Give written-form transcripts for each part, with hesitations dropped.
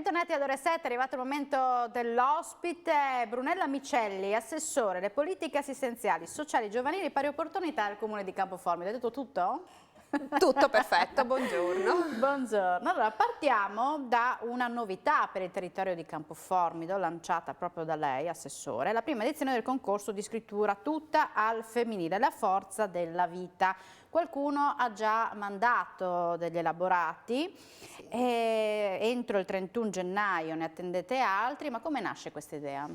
bentornati ad Ore 7, è arrivato il momento dell'ospite. Brunella Micelli, assessore alle politiche assistenziali, sociali, giovanili e pari opportunità al Comune di Campoformido. Hai detto tutto? Tutto perfetto, buongiorno. Buongiorno. Allora, partiamo da una novità per il territorio di Campoformido, lanciata proprio da lei, assessore, la prima edizione del concorso di scrittura tutta al femminile, la forza della vita. Qualcuno ha già mandato degli elaborati, sì. Entro il 31 gennaio ne attendete altri, ma come nasce questa idea?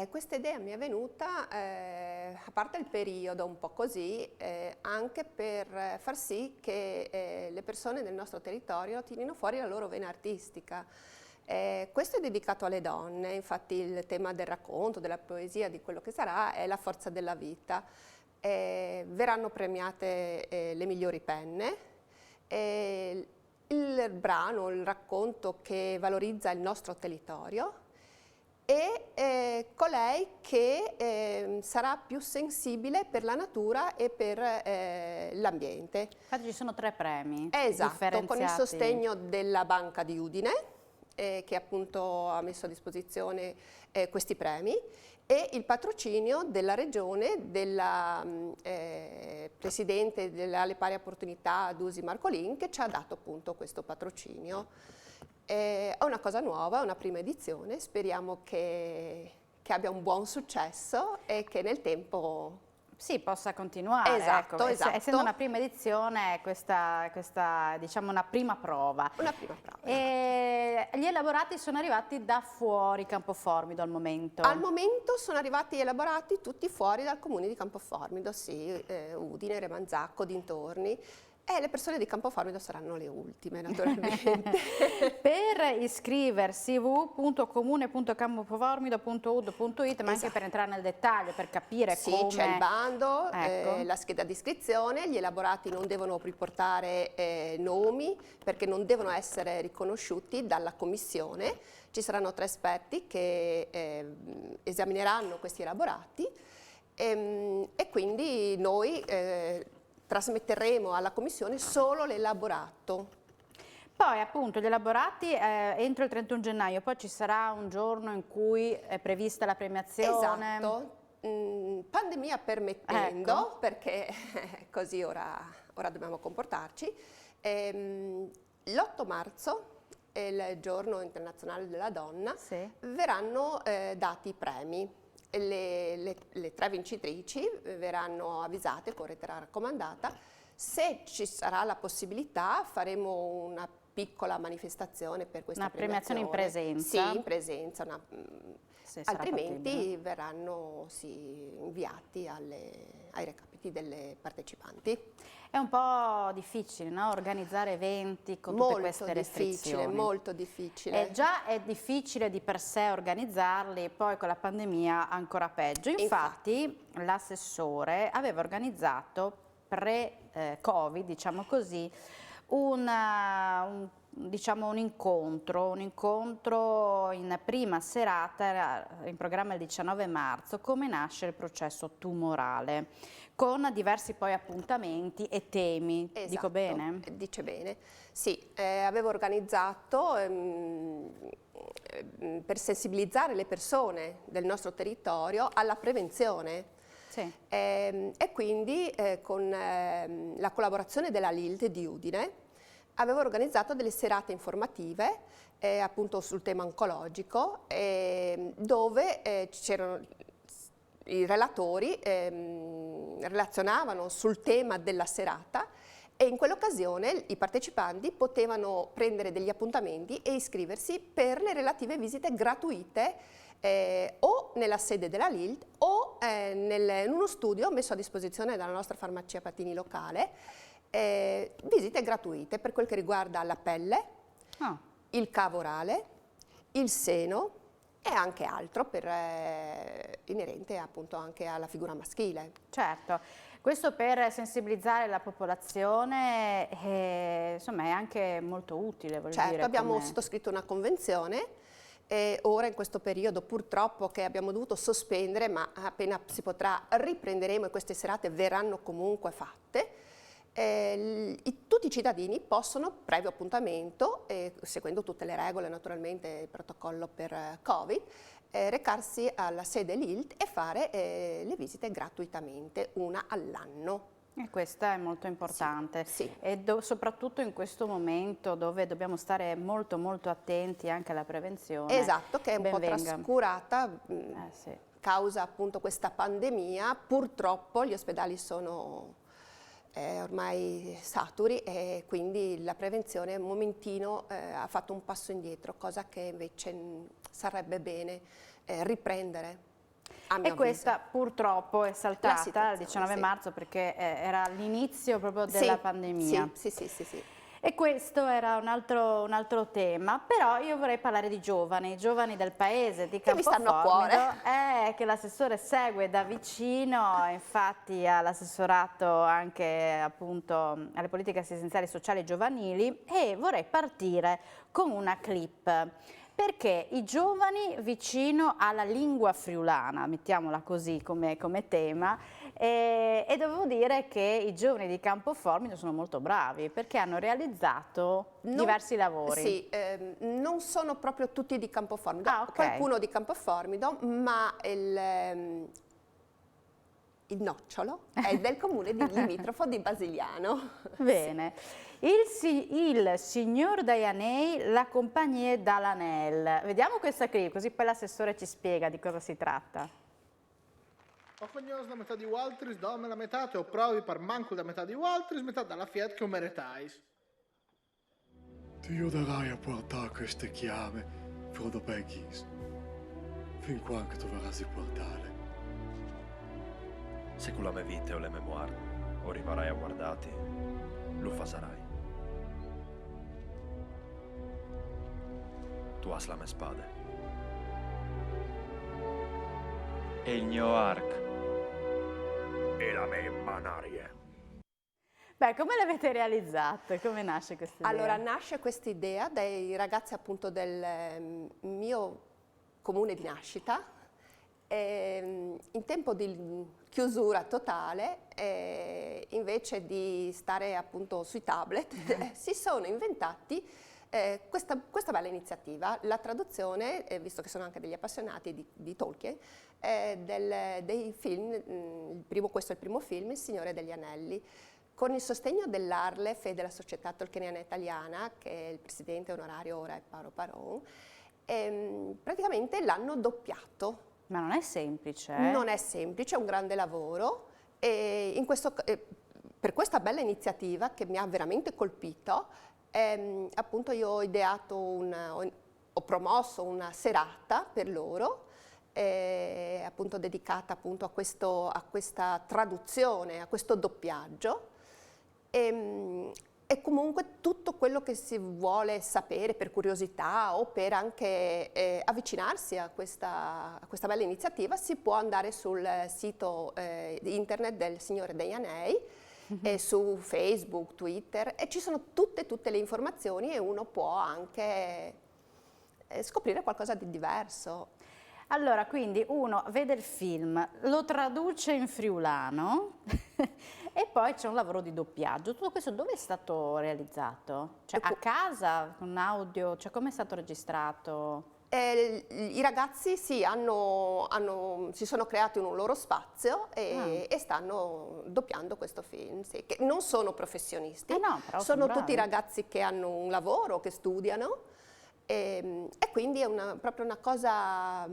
Questa idea mi è venuta, a parte il periodo un po' così, anche per far sì che le persone del nostro territorio tirino fuori la loro vena artistica. Questo è dedicato alle donne, infatti il tema del racconto, della poesia, di quello che sarà, è la forza della vita. Verranno premiate le migliori penne, il brano, il racconto che valorizza il nostro territorio, e colei che sarà più sensibile per la natura e per l'ambiente. Infatti ci sono 3 premi. Esatto, con il sostegno della Banca di Udine, che appunto ha messo a disposizione questi premi, e il patrocinio della Regione, della Presidente delle Pari Opportunità Dusi Marcolin, che ci ha dato appunto questo patrocinio. È una cosa nuova, è una prima edizione, speriamo che abbia un buon successo e che nel tempo sì, possa continuare. Esatto, ecco. Esatto. Essendo una prima edizione, questa diciamo una prima prova. Una prima prova. Gli elaborati sono arrivati da fuori Campoformido al momento? Al momento sono arrivati elaborati tutti fuori dal comune di Campoformido, sì, Udine, Remanzacco, dintorni. Le persone di Campoformido saranno le ultime, naturalmente. Per iscriversi www.comune.campoformido.ud.it, ma anche per entrare nel dettaglio, per capire come... Sì, c'è il bando, ecco. La scheda di iscrizione, gli elaborati non devono riportare nomi perché non devono essere riconosciuti dalla commissione. Ci saranno 3 esperti che esamineranno questi elaborati e quindi noi... trasmetteremo alla Commissione solo l'elaborato. Poi appunto gli elaborati entro il 31 gennaio, poi ci sarà un giorno in cui è prevista la premiazione. Esatto, pandemia permettendo, ecco. Perché così ora dobbiamo comportarci. L'8 marzo, è il giorno internazionale della donna, sì. Verranno dati i premi. Le 3 vincitrici verranno avvisate con rete raccomandata. Se ci sarà la possibilità faremo una piccola manifestazione per questa premiazione in presenza? Sì, in presenza, altrimenti verranno inviati ai recapiti delle partecipanti. È un po' difficile, no? Organizzare eventi con tutte queste restrizioni. Molto difficile. Già è difficile di per sé organizzarli, poi con la pandemia ancora peggio. Infatti l'assessore aveva organizzato pre-Covid, diciamo così, un incontro in prima serata, in programma il 19 marzo, come nasce il processo tumorale, con diversi poi appuntamenti e temi. Esatto, dico bene? Dice bene. Sì, avevo organizzato per sensibilizzare le persone del nostro territorio alla prevenzione. Sì. E quindi con la collaborazione della LILT di Udine avevo organizzato delle serate informative appunto sul tema oncologico dove c'erano i relatori relazionavano sul tema della serata e in quell'occasione i partecipanti potevano prendere degli appuntamenti e iscriversi per le relative visite gratuite o nella sede della LILT o in uno studio messo a disposizione dalla nostra farmacia Patini locale, visite gratuite per quel che riguarda la pelle, il cavo orale, il seno e anche altro inerente appunto anche alla figura maschile. Certo, questo per sensibilizzare la popolazione insomma è anche molto utile. Certo, abbiamo sottoscritto una convenzione ora in questo periodo purtroppo che abbiamo dovuto sospendere, ma appena si potrà riprenderemo e queste serate verranno comunque fatte. Tutti i cittadini possono, previo appuntamento, seguendo tutte le regole naturalmente, il protocollo per Covid, recarsi alla sede LILT e fare le visite gratuitamente, una all'anno. E questo è molto importante, sì. E soprattutto in questo momento dove dobbiamo stare molto molto attenti anche alla prevenzione. Esatto, che è un po' trascurata, sì. causa appunto questa pandemia. Purtroppo gli ospedali sono ormai saturi e quindi la prevenzione un momentino ha fatto un passo indietro, cosa che invece sarebbe bene riprendere. E questa purtroppo è saltata il 19 marzo perché era l'inizio proprio della pandemia. Sì. E questo era un altro tema, però io vorrei parlare di giovani del paese, di Campoformido, che l'assessore segue da vicino, infatti ha l'assessorato anche appunto alle politiche assistenziali sociali e giovanili, e vorrei partire con una clip. Perché i giovani vicino alla lingua friulana, mettiamola così come tema, e devo dire che i giovani di Campoformido sono molto bravi perché hanno realizzato diversi lavori. Sì, non sono proprio tutti di Campoformido, qualcuno di Campoformido, ma il nocciolo è del comune di limitrofo di Basigliano. Bene. Il signor Daianei, la compagnia Dalanel. Vediamo questa clip, così poi l'assessore ci spiega di cosa si tratta. Ho cognoso da metà di Waltris, dome la metà, te ho provi per manco da metà di Waltris, metà dalla Fiat che meretais. Ti aiuterai a portare queste chiavi, Frodo Beggins, fin quando tu verrai portare. Se con la mia vita o le memoir o arriverai a guardarti, lo farai. Tu hai la mia spada. E il mio arc. E la mia manarie. Beh, come l'avete realizzato? Come nasce questa idea? Allora, nasce questa idea dai ragazzi appunto del mio comune di nascita. In tempo di chiusura totale, invece di stare appunto sui tablet, si sono inventati questa bella iniziativa, la traduzione, visto che sono anche degli appassionati di Tolkien, dei film, questo è il primo film, Il Signore degli Anelli, con il sostegno dell'Arlef e della Società Tolkieniana Italiana, che è il presidente onorario ora è Paolo Paron, praticamente l'hanno doppiato. Ma non è semplice. Non è semplice, è un grande lavoro, e per questa bella iniziativa che mi ha veramente colpito, appunto io ho ideato ho promosso una serata per loro, appunto dedicata appunto a questa traduzione, a questo doppiaggio, e comunque tutto quello che si vuole sapere per curiosità o per anche avvicinarsi a questa bella iniziativa si può andare sul sito internet del Signore degli Anei, su Facebook, Twitter, e ci sono tutte le informazioni e uno può anche scoprire qualcosa di diverso. Allora, quindi uno vede il film, lo traduce in friulano e poi c'è un lavoro di doppiaggio. Tutto questo dove è stato realizzato? Cioè a casa, con audio? Cioè come è stato registrato? I ragazzi sì, si sono creati un loro spazio e stanno doppiando questo film, sì, che non sono professionisti, no, però sono bravi. tutti ragazzi che hanno un lavoro, che studiano, e quindi è proprio una cosa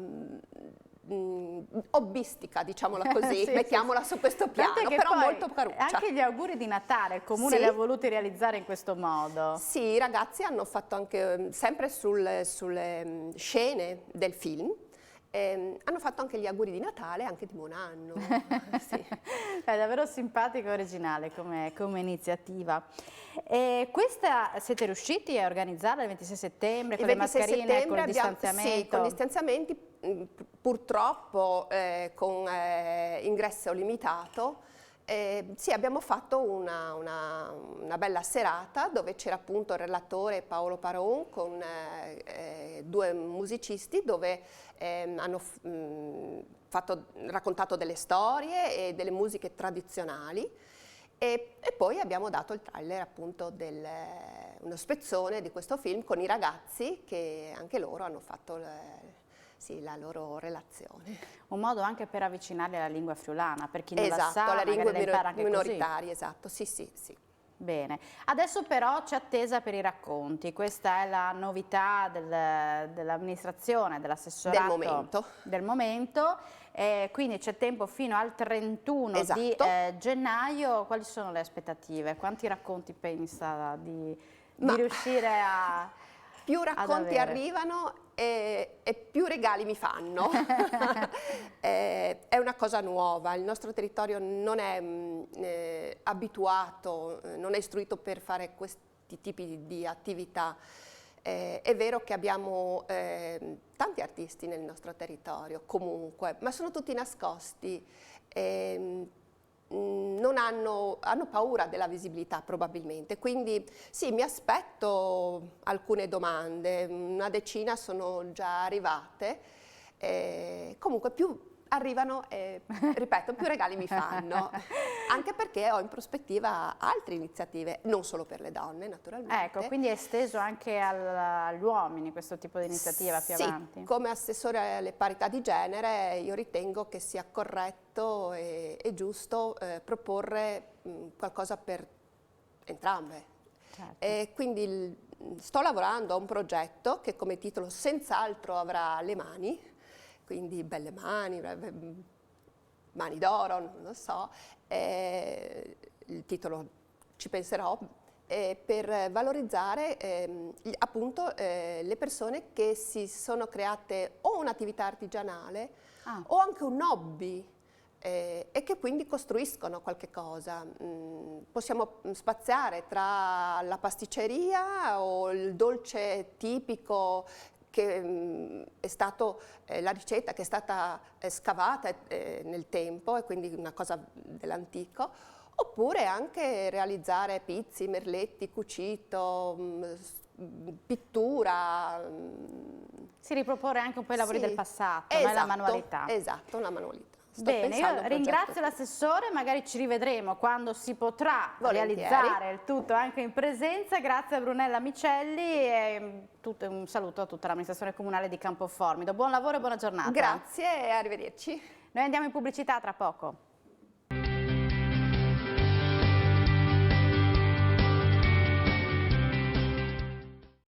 hobbistica, diciamola così, sì, mettiamola su questo piano, però molto caruccia. Anche gli auguri di Natale il Comune li ha voluti realizzare in questo modo. Sì, i ragazzi hanno fatto anche, sempre sulle scene del film, hanno fatto anche gli auguri di Natale, anche di buon anno. Sì. È davvero simpatico e originale come iniziativa. Questa siete riusciti a organizzarla il 26 settembre con le mascherine, con il distanziamento? Sì, con gli distanziamenti, purtroppo con ingresso limitato. Sì, abbiamo fatto una bella serata dove c'era appunto il relatore Paolo Paron con due musicisti dove hanno raccontato delle storie e delle musiche tradizionali e poi abbiamo dato il trailer appunto uno spezzone di questo film con i ragazzi che anche loro hanno fatto sì, la loro relazione. Un modo anche per avvicinarli alla lingua friulana, per chi non la Esatto, sa, alla magari lingua la impara anche così. minoritaria, esatto, sì, sì, sì. Bene, adesso però c'è attesa per i racconti, questa è la novità dell'amministrazione, dell'assessorato del momento, quindi c'è tempo fino al 31 Esatto. di gennaio. Quali sono le aspettative? Quanti racconti pensa di riuscire a... Più racconti arrivano e più regali mi fanno. È una cosa nuova, il nostro territorio non è abituato, non è istruito per fare questi tipi di attività. È vero che abbiamo tanti artisti nel nostro territorio comunque, ma sono tutti nascosti. Hanno paura della visibilità probabilmente, quindi sì, mi aspetto alcune domande, una decina sono già arrivate, comunque più arrivano e ripeto, più regali mi fanno, anche perché ho in prospettiva altre iniziative, non solo per le donne naturalmente. Ecco, quindi è esteso anche agli uomini questo tipo di iniziativa più avanti? Sì, come assessore alle parità di genere io ritengo che sia corretto e giusto proporre qualcosa per entrambe. Certo. E quindi sto lavorando a un progetto che come titolo senz'altro avrà le mani, quindi belle mani, mani d'oro, non lo so, il titolo ci penserò, per valorizzare appunto le persone che si sono create o un'attività artigianale o anche un hobby e che quindi costruiscono qualche cosa. Possiamo spaziare tra la pasticceria o il dolce tipico che è stato la ricetta che è stata scavata nel tempo e quindi una cosa dell'antico, oppure anche realizzare pizzi, merletti, cucito, pittura. Si riproporre anche un po' i lavori del passato, esatto, la manualità. Esatto, la manualità. Bene, io ringrazio l'assessore, magari ci rivedremo quando si potrà realizzare il tutto anche in presenza. Grazie a Brunella Micelli e un saluto a tutta l'amministrazione comunale di Campoformido. Buon lavoro e buona giornata. Grazie e arrivederci. Noi andiamo in pubblicità tra poco.